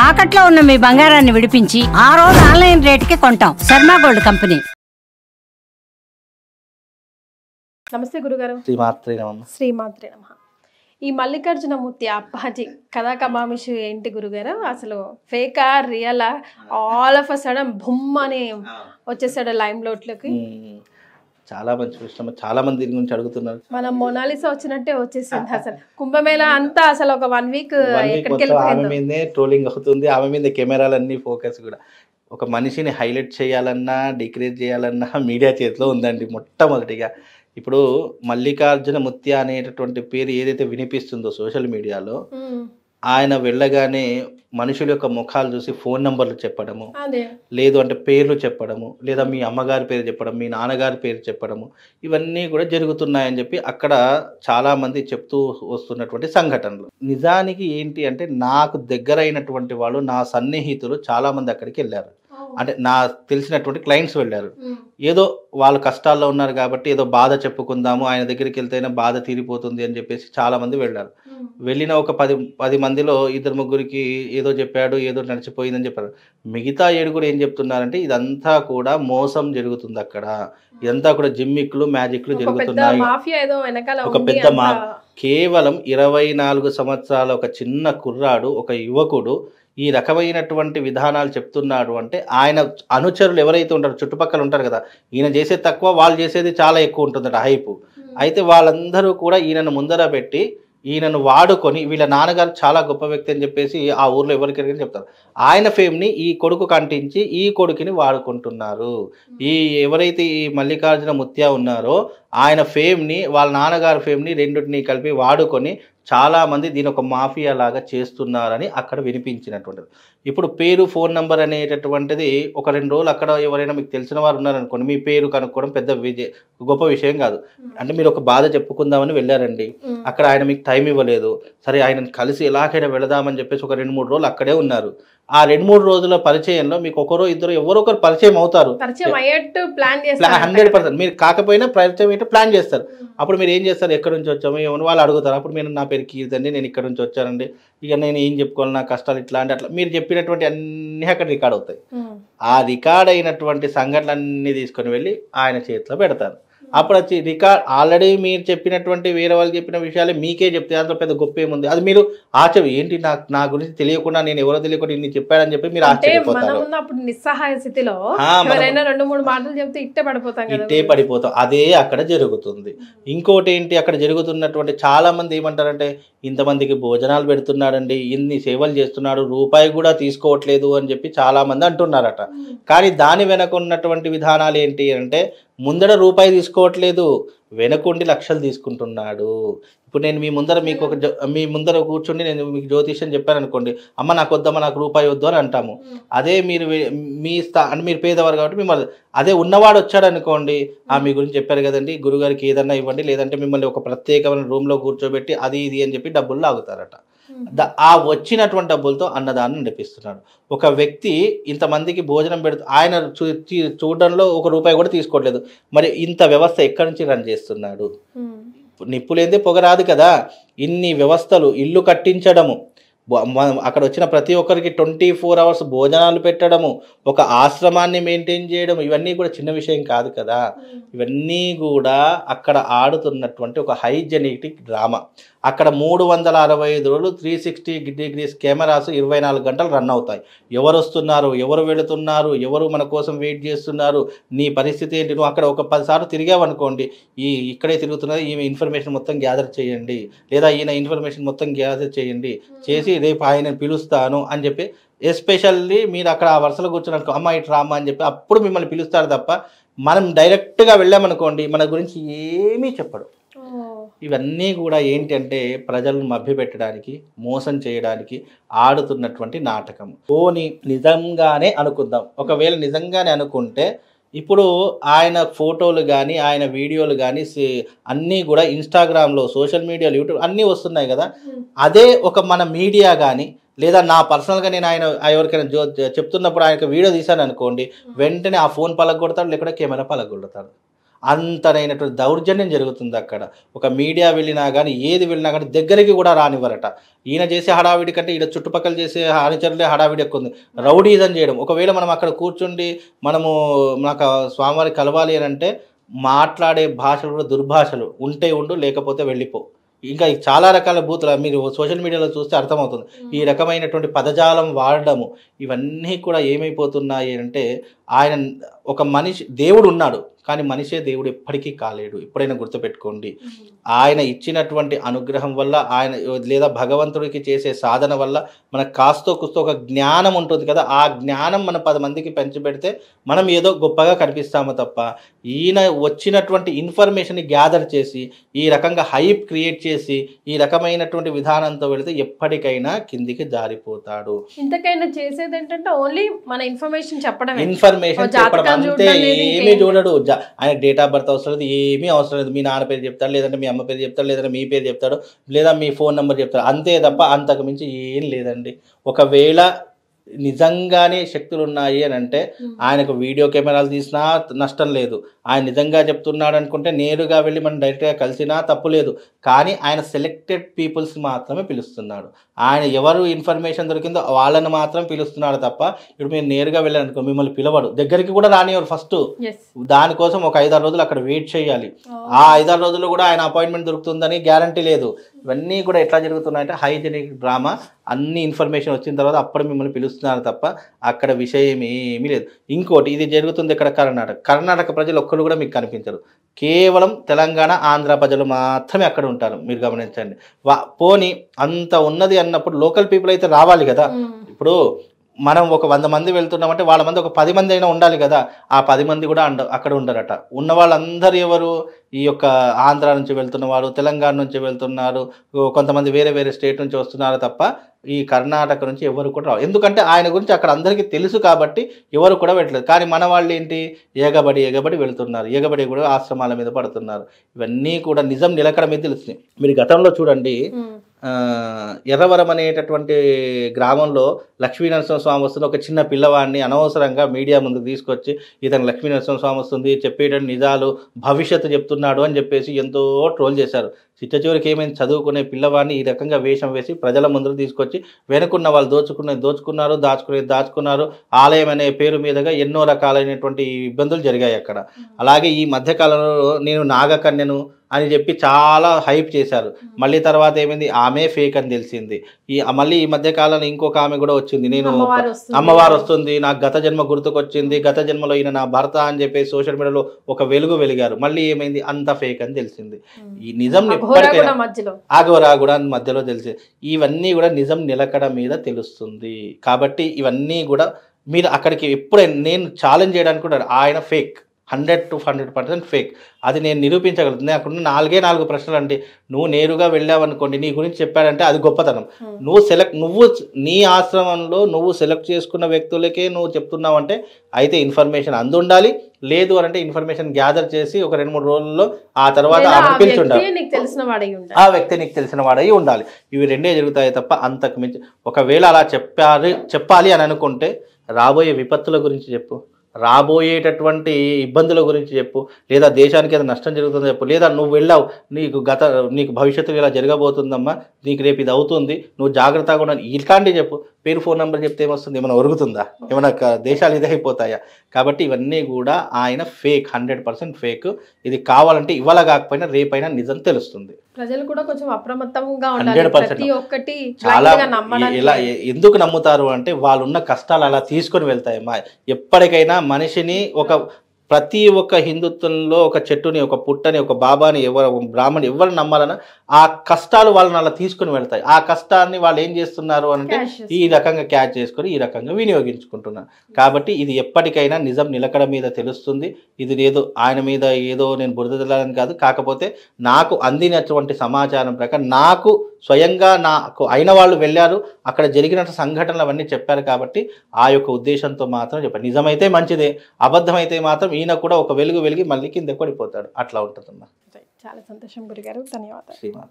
తాకట్లో ఉన్న మీ బంగారాన్ని విడిపించి ఆ రోజు ఆన్లైన్ రేటుకి కొంటాం. Sharma gold company. నమస్తే గురుగారు. శ్రీమాత్రే నమః. ఈ మల్లికార్జునమూర్తి అప్పాజీ కథా కమామిషి ఏంటి గురుగారు? అసలు ఫేకా రియలా? All of a sudden boom అని వచ్చేసాడు లైమ్ లోట్లోకి. చాలా మంచి విషయం. చాలా మంది దీని గురించి అడుగుతున్నారు. మనం మొనాలిసా వచ్చినట్టే వచ్చేసింది. అసలు కుంభమేళా అంతా అసలు ఒక 1 వీక్ ఎక్కడికి ఆమె మీదే ట్రోలింగ్ అవుతుంది, ఆమె మీద కెమెరాలన్నీ ఫోకస్ కూడా. ఒక మనిషిని హైలైట్ చేయాలన్నా డిక్రీజ్ చేయాలన్నా మీడియా చేతిలో ఉందండి. మొట్టమొదటిగా ఇప్పుడు మల్లికార్జున ముత్య అనేటటువంటి పేరు ఏదైతే వినిపిస్తుందో సోషల్ మీడియాలో, ఆయన వెళ్ళగానే మనుషుల యొక్క ముఖాలు చూసి ఫోన్ నంబర్లు చెప్పడము, లేదు అంటే పేర్లు చెప్పడము, లేదా మీ అమ్మగారి పేరు చెప్పడం, మీ నాన్నగారి పేరు చెప్పడము, ఇవన్నీ కూడా జరుగుతున్నాయని చెప్పి అక్కడ చాలామంది చెప్తూ వస్తున్నటువంటి సంఘటనలు. నిజానికి ఏంటి అంటే నాకు దగ్గరైనటువంటి వాళ్ళు, నా సన్నిహితులు చాలామంది అక్కడికి వెళ్ళారు. అంటే నా తెలిసినటువంటి క్లయింట్స్ వెళ్ళారు. ఏదో వాళ్ళు కష్టాల్లో ఉన్నారు కాబట్టి ఏదో బాధ చెప్పుకుందాము, ఆయన దగ్గరికి వెళ్తేనే బాధ తీరిపోతుంది అని చెప్పేసి చాలామంది వెళ్ళారు. వెళ్ళిన ఒక 10 మందిలో 2-3కి ఏదో చెప్పాడు, ఏదో నడిచిపోయిందని చెప్పారు. మిగతా 7 ఏం చెప్తున్నారంటే ఇదంతా కూడా మోసం జరుగుతుంది అక్కడ, ఇదంతా కూడా జిమ్మిక్లు మ్యాజిక్లు జరుగుతున్నాయి. ఒక పెద్ద కేవలం 24 సంవత్సరాల ఒక చిన్న కుర్రాడు, ఒక యువకుడు ఈ రకమైనటువంటి విధానాలు చెప్తున్నాడు అంటే ఆయన అనుచరులు ఎవరైతే ఉంటారో చుట్టుపక్కల ఉంటారు కదా, ఈయన చేసేది తక్కువ, వాళ్ళు చేసేది చాలా ఎక్కువ ఉంటుందట హైపు. అయితే వాళ్ళందరూ కూడా ఈయనను ముందర పెట్టి ఈయనను వాడుకొని, వీళ్ళ నాన్నగారు చాలా గొప్ప వ్యక్తి అని చెప్పేసి ఆ ఊర్లో ఎవరికైనా చెప్తారు. ఆయన ఫేమ్ని ఈ కొడుకు కంటించి ఈ కొడుకుని వాడుకుంటున్నారు. ఈ ఎవరైతే ఈ మల్లికార్జున ముత్య ఉన్నారో ఆయన ఫేమ్ని, వాళ్ళ నాన్నగారి ఫేమ్ని రెండింటిని కలిపి వాడుకొని చాలామంది దీని ఒక మాఫియా లాగా చేస్తున్నారని అక్కడ వినిపించినటువంటిది. ఇప్పుడు పేరు ఫోన్ నెంబర్ అనేటటువంటిది ఒక 2 రోజులు అక్కడ ఎవరైనా మీకు తెలిసిన వారు ఉన్నారనుకోండి, మీ పేరు కనుక్కోవడం పెద్ద గొప్ప విషయం కాదు. అంటే మీరు ఒక బాధ చెప్పుకుందామని వెళ్ళారండి, అక్కడ ఆయన మీకు టైం ఇవ్వలేదు, సరే ఆయనను కలిసి ఎలాగైనా వెళదామని చెప్పేసి ఒక 2-3 రోజులు అక్కడే ఉన్నారు. ఆ 2-3 రోజుల పరిచయంలో మీకు ఒకరో ఇద్దరు ఎవరో ఒకరు పరిచయం అవుతారు. 100% మీరు కాకపోయినా పరిచయం ఏంటో ప్లాన్ చేస్తారు. అప్పుడు మీరు ఏం చేస్తారు, ఎక్కడి నుంచి వచ్చామో ఏమో వాళ్ళు అడుగుతారు. అప్పుడు మీరు నా పేరు కీర్తండి, నేను ఇక్కడ నుంచి వచ్చానండి, ఇక నేను ఏం చెప్పుకోవాలి, నా కష్టాలు ఇట్లా అంటే అట్లా మీరు చెప్పినటువంటి అన్నీ అక్కడ రికార్డ్ అవుతాయి. ఆ రికార్డ్ అయినటువంటి సంఘటనలన్నీ తీసుకొని వెళ్ళి ఆయన చేతిలో పెడతారు. అప్పుడు వచ్చి రికార్డ్ ఆల్రెడీ మీరు చెప్పినటువంటి వేరే వాళ్ళు చెప్పిన విషయాలే మీకే చెప్తే దాంట్లో పెద్ద గొప్ప ఏముంది, అది మీరు ఏంటి నా గురించి తెలియకుండా, నేను ఎవరో తెలియకుండా ఇన్ని చెప్పాడని చెప్పి మీరు ఆశ్చర్యపోతారు. నిస్సహాయ స్థితిలో 2-3 మాటలు చెప్తే ఇట్టే పడిపోతాం. అదే అక్కడ జరుగుతుంది. ఇంకోటి ఏంటి అక్కడ జరుగుతున్నటువంటి చాలా మంది ఏమంటారంటే, ఇంతమందికి భోజనాలు పెడుతున్నాడండి, ఇన్ని సేవలు చేస్తున్నాడు, రూపాయి కూడా తీసుకోవట్లేదు అని చెప్పి చాలా మంది అంటున్నారట. కానీ దాని వెనక ఉన్నటువంటి విధానాలు ఏంటి అంటే, ముందర రూపాయి తీసుకోవట్లేదు, వెనకుండి లక్షలు తీసుకుంటున్నాడు. ఇప్పుడు నేను మీ ముందర కూర్చుండి నేను మీకు జ్యోతిష్యం చెప్పాను అనుకోండి, అమ్మ నాకు వద్దమ్మ, నాకు రూపాయి వద్దు అని అంటాము. అదే మీరు అంటే మీరు పేదవారు కాబట్టి మిమ్మల్ని, అదే ఉన్నవాడు వచ్చాడు అనుకోండి, మీ గురించి చెప్పారు కదండి, గురుగారికి ఏదన్నా ఇవ్వండి, లేదంటే మిమ్మల్ని ఒక ప్రత్యేకమైన రూమ్లో కూర్చోబెట్టి అది ఇది అని చెప్పి డబ్బులు లాగుతారట. ఆ వచ్చినటువంటి డబ్బులతో అన్నదాన్ని నడిపిస్తున్నాడు. ఒక వ్యక్తి ఇంతమందికి భోజనం పెడుతూ ఆయన చూడడంలో ఒక రూపాయి కూడా తీసుకోవట్లేదు. మరి ఇంత వ్యవస్థ ఎక్కడి నుంచి రన్ చేస్తున్నాడు? నిప్పులేందే పొగ రాదు కదా. ఇన్ని వ్యవస్థలు, ఇల్లు కట్టించడము, అక్కడ వచ్చిన ప్రతి ఒక్కరికి 24 hours భోజనాలు పెట్టడము, ఒక ఆశ్రమాన్ని మెయింటైన్ చేయడం, ఇవన్నీ కూడా చిన్న విషయం కాదు కదా. ఇవన్నీ కూడా అక్కడ ఆడుతున్నటువంటి ఒక హైజెనిక్ డ్రామా. అక్కడ 365 రోజులు 360 degrees కెమెరాస్ 24 గంటలు రన్ అవుతాయి. ఎవరు వస్తున్నారు, ఎవరు వెళుతున్నారు, ఎవరు మన కోసం వెయిట్ చేస్తున్నారు, నీ పరిస్థితి ఏంటి, నువ్వు అక్కడ ఒక 10 సార్లు తిరిగావనుకోండి, ఇక్కడే తిరుగుతున్నది, ఈమె ఇన్ఫర్మేషన్ మొత్తం గ్యాదర్ చేయండి, లేదా ఈయన ఇన్ఫర్మేషన్ మొత్తం గ్యాదర్ చేయండి, చేసి రేపు ఆయన పిలుస్తాను అని చెప్పి, ఎస్పెషల్లీ మీరు అక్కడ ఆ వరుసలో కూర్చున్నాను, అమ్మ ఇటు రామ్మ అని చెప్పి అప్పుడు మిమ్మల్ని పిలుస్తారు తప్ప, మనం డైరెక్ట్గా వెళ్ళామనుకోండి మన గురించి ఏమీ చెప్పడు. ఇవన్నీ కూడా ఏంటంటే ప్రజలను మభ్యపెట్టడానికి, మోసం చేయడానికి ఆడుతున్నటువంటి నాటకం. పోనీ నిజంగానే అనుకుందాం, ఒకవేళ నిజంగానే అనుకుంటే ఇప్పుడు ఆయన ఫోటోలు కానీ ఆయన వీడియోలు కానీ అన్నీ కూడా ఇన్స్టాగ్రామ్లో, సోషల్ మీడియాలో, యూట్యూబ్ అన్నీ వస్తున్నాయి కదా. అదే ఒక మన మీడియా కానీ, లేదా నా పర్సనల్గా నేను ఆయన ఎవరికైనా చెప్తున్నప్పుడు ఆయనకు వీడియో తీశాను అనుకోండి, వెంటనే ఆ ఫోన్ పలగొడతాడు, లేకపోతే కెమెరా పలగొడతాడు. అంతనైనటువంటి దౌర్జన్యం జరుగుతుంది అక్కడ. ఒక మీడియా వెళ్ళినా కానీ ఏది వెళ్ళినా కానీ దగ్గరికి కూడా రానివ్వరట. ఈయన చేసే హడావిడి కంటే ఈయన చుట్టుపక్కల చేసే అనుచరులే హడావిడి ఎక్కువ ఉంది. రౌడీజం చేయడం. ఒకవేళ మనం అక్కడ కూర్చుండి మనము నాకు స్వామివారి కలవాలి అని అంటే మాట్లాడే భాషలు కూడా దుర్భాషలు, ఉంటే ఉండు లేకపోతే వెళ్ళిపో. ఇంకా చాలా రకాల బూతులు మీరు సోషల్ మీడియాలో చూస్తే అర్థమవుతుంది. ఈ రకమైనటువంటి పదజాలం వాడడము ఇవన్నీ కూడా ఏమైపోతున్నాయి అంటే, ఆయన ఒక మనిషి దేవుడు ఉన్నాడు కానీ మనిషే దేవుడు ఎప్పటికీ కాలేడు. ఎప్పుడైనా గుర్తుపెట్టుకోండి. ఆయన ఇచ్చినటువంటి అనుగ్రహం వల్ల ఆయన లేదా భగవంతుడికి చేసే సాధన వల్ల మనకు కాస్తో కుస్తో ఒక జ్ఞానం ఉంటుంది కదా, ఆ జ్ఞానం మన 10 మందికి పంచిపెడితే మనం ఏదో గొప్పగా కనిపిస్తాము తప్ప, ఈయన వచ్చినటువంటి ఇన్ఫర్మేషన్ని గ్యాదర్ చేసి ఈ రకంగా హైప్ క్రియేట్ చేసి ఈ రకమైనటువంటి విధానంతో వెళితే ఎప్పటికైనా కిందికి జారిపోతాడు. ఇంతకైనా చేసేది ఏంటంటే ఓన్లీ మన ఇన్ఫర్మేషన్ చెప్పడం, ఇన్ఫర్మేషన్ చెప్పడం అంతే. ఏమీ చూడడు. ఆయన డేట్ ఆఫ్ బర్త్ అవసరం లేదు, ఏమీ అవసరం లేదు. మీ నాన్న పేరు చెప్తాడు, లేదంటే మీ అమ్మ పేరు చెప్తాడు, లేదంటే మీ పేరు చెప్తాడు, లేదా మీ ఫోన్ నెంబర్ చెప్తాడు, అంతే తప్ప అంతకు మించి ఏం లేదండి. ఒకవేళ నిజంగానే శక్తులు ఉన్నాయి అని అంటే ఆయనకు వీడియో కెమెరాలు తీసినా నష్టం లేదు. ఆయన నిజంగా చెప్తున్నాడు అనుకుంటే నేరుగా వెళ్ళి మనం డైరెక్ట్గా కలిసినా తప్పు లేదు. కానీ ఆయన సెలెక్టెడ్ పీపుల్స్ మాత్రమే పిలుస్తున్నాడు. ఆయన ఎవరు ఇన్ఫర్మేషన్ దొరికిందో వాళ్ళని మాత్రం పిలుస్తున్నాడు తప్ప ఇప్పుడు మీరు నేరుగా వెళ్ళారనుకో మిమ్మల్ని పిలవడు, దగ్గరికి కూడా రానివ్వరు. ఫస్ట్ దానికోసం ఒక 5-6 రోజులు అక్కడ వెయిట్ చేయాలి. ఆ 5-6 రోజులు కూడా ఆయన అపాయింట్మెంట్ దొరుకుతుందని గ్యారంటీ లేదు. ఇవన్నీ కూడా ఎట్లా జరుగుతున్నాయంటే హైజెనిక్ డ్రామా. అన్ని ఇన్ఫర్మేషన్ వచ్చిన తర్వాత అప్పుడు మిమ్మల్ని పిలుస్తున్నారు తప్ప అక్కడ విషయం ఏమీ లేదు. ఇంకోటి ఇది జరుగుతుంది ఇక్కడ కర్ణాటక ప్రజలు ఒక్కరు కూడా మీకు కనిపించరు. కేవలం తెలంగాణ ఆంధ్ర ప్రజలు మాత్రమే అక్కడ ఉంటారు. మీరు గమనించండి. పోనీ అంత ఉన్నది అన్నప్పుడు లోకల్ పీపుల్ అయితే రావాలి కదా. ఇప్పుడు మనం ఒక 100 మంది వెళ్తున్నామంటే వాళ్ళ మంది ఒక 10 మంది అయినా ఉండాలి కదా. ఆ 10 మంది కూడా అక్కడ ఉండరట. ఉన్న వాళ్ళందరూ ఎవరు, ఈ యొక్క ఆంధ్ర నుంచి వెళ్తున్న వాళ్ళు, తెలంగాణ నుంచి వెళ్తున్నారు, కొంతమంది వేరే వేరే స్టేట్ నుంచి వస్తున్నారు తప్ప ఈ కర్ణాటక నుంచి ఎవరు కూడా రావు. ఎందుకంటే ఆయన గురించి అక్కడ అందరికీ తెలుసు కాబట్టి ఎవరు కూడా వెళ్ళలేదు. కానీ మన వాళ్ళు ఏంటి, ఎగబడి వెళ్తున్నారు, ఎగబడి కూడా ఆశ్రమాల మీద పడుతున్నారు. ఇవన్నీ కూడా నిజం నిలకడ మీద తెలుస్తుంది. మీరు గతంలో చూడండి, ఎర్రవరం అనేటటువంటి గ్రామంలో లక్ష్మీనరసింహస్వామి వస్తుంది. ఒక చిన్న పిల్లవాడిని అనవసరంగా మీడియా ముందుకు తీసుకొచ్చి ఇతను లక్ష్మీనరసింహస్వామి వస్తుంది, చెప్పేటటువంటి నిజాలు భవిష్యత్తు చెప్తున్నాడు అని చెప్పేసి ఎంతో ట్రోల్ చేశారు. చిట్టచివరికి ఏమైంది, చదువుకునే పిల్లవాడిని ఈ రకంగా వేషం వేసి ప్రజల ముందుకు తీసుకొచ్చి వెనుకున్న వాళ్ళు దోచుకున్నారు, దాచుకున్నారు. ఆలయం అనే పేరు మీదుగా ఎన్నో రకాలైనటువంటి ఇబ్బందులు జరిగాయి అక్కడ. అలాగే ఈ మధ్యకాలంలో నేను నాగకన్యను అని చెప్పి చాలా హైప్ చేశారు. మళ్ళీ తర్వాత ఏమైంది, ఆమె ఫేక్ అని తెలిసింది. మళ్ళీ ఈ మధ్య కాలంలో ఇంకొక ఆమె కూడా వచ్చింది, నేను అమ్మవారు వస్తుంది, నాకు గత జన్మ గుర్తుకొచ్చింది, గత జన్మలో ఈయన నా భర్త అని చెప్పేసి సోషల్ మీడియాలో ఒక వెలిగారు. మళ్ళీ ఏమైంది, అంత ఫేక్ అని తెలిసింది. ఈ నిజం ఆగోరా కూడా మధ్యలో తెలిసి ఇవన్నీ కూడా నిజం నిలకడ మీద తెలుస్తుంది. కాబట్టి ఇవన్నీ కూడా మీరు అక్కడికి ఎప్పుడైనా నేను ఛాలెంజ్ చేయడానికి కూడా ఆయన ఫేక్, 100 to 100% ఫేక్. అది నేను నిరూపించగలుగుతుంది. అక్కడ 4 ప్రశ్నలు అంటే, నువ్వు నేరుగా వెళ్ళావనుకోండి, నీ గురించి చెప్పాడంటే అది గొప్పతనం. నువ్వు నీ ఆశ్రమంలో నువ్వు సెలెక్ట్ చేసుకున్న వ్యక్తులకే నువ్వు చెప్తున్నావు అంటే అయితే ఇన్ఫర్మేషన్ అందుండాలి. లేదు అంటే ఇన్ఫర్మేషన్ గ్యాదర్ చేసి ఒక 2-3 రోజుల్లో ఆ తర్వాత ఆ వ్యక్తి నీకు తెలిసిన వాడై ఉండాలి. ఇవి రెండే జరుగుతాయి తప్ప అంతకు మించి. ఒకవేళ అలా చెప్పాలి అని అనుకుంటే రాబోయే విపత్తుల గురించి చెప్పు, రాబోయేటటువంటి ఇబ్బందుల గురించి చెప్పు, లేదా దేశానికి ఏదైనా నష్టం జరుగుతుందో చెప్పు, లేదా నువ్వు వెళ్ళావు నీకు భవిష్యత్తులో ఇలా జరగబోతుందమ్మా, నీకు రేపు ఇది అవుతుంది, నువ్వు జాగ్రత్తగా ఉండాలి, ఇట్లాంటివి చెప్పు. పేరు ఫోన్ నెంబర్ చెప్తే ఏమొస్తుంది, ఏమైనా ఒరుగుతుందా, ఏమైనా దేశాలు ఇదైపోతాయా? కాబట్టి ఇవన్నీ కూడా ఆయన ఫేక్, 100% ఫేక్. ఇది కావాలంటే ఇవాళ కాకపోయినా రేపైనా నిజం తెలుస్తుంది. ప్రజలు కూడా కొంచెం అప్రమత్తంగా ఉండాలి. 100% చాలా ఎలా ఎందుకు నమ్ముతారు అంటే వాళ్ళున్న కష్టాలు అలా తీసుకొని వెళ్తాయి. ఎప్పటికైనా మనిషిని ప్రతి ఒక్క హిందుత్వంలో ఒక చెట్టుని, ఒక పుట్టని, ఒక బాబాని, బ్రాహ్మణి ఎవరు నమ్మాలన్నా ఆ కష్టాలు వాళ్ళని అలా తీసుకుని వెళ్తాయి. ఆ కష్టాన్ని వాళ్ళు ఏం చేస్తున్నారు అంటే ఈ రకంగా క్యాచ్ చేసుకొని ఈ రకంగా వినియోగించుకుంటున్నారు. కాబట్టి ఇది ఎప్పటికైనా నిజం నిలకడ మీద తెలుస్తుంది. ఇది ఆయన మీద ఏదో నేను బురద తెల్లాలని కాదు, కాకపోతే నాకు అందినటువంటి సమాచారం ప్రకారం నాకు స్వయంగా నాకు అయిన వాళ్ళు వెళ్ళారు, అక్కడ జరిగిన సంఘటనలు అవన్నీ చెప్పారు. కాబట్టి ఆ యొక్క ఉద్దేశంతో మాత్రం చెప్పారు. నిజమైతే మంచిదే, అబద్ధమైతే మాత్రం ఈయన కూడా ఒక వెలిగి మళ్ళీ కింద పడిపోతాడు. అట్లా ఉంటుందమ్మా. చాలా సంతోషం గురుగారు, ధన్యవాదాలు. శ్రీమాత.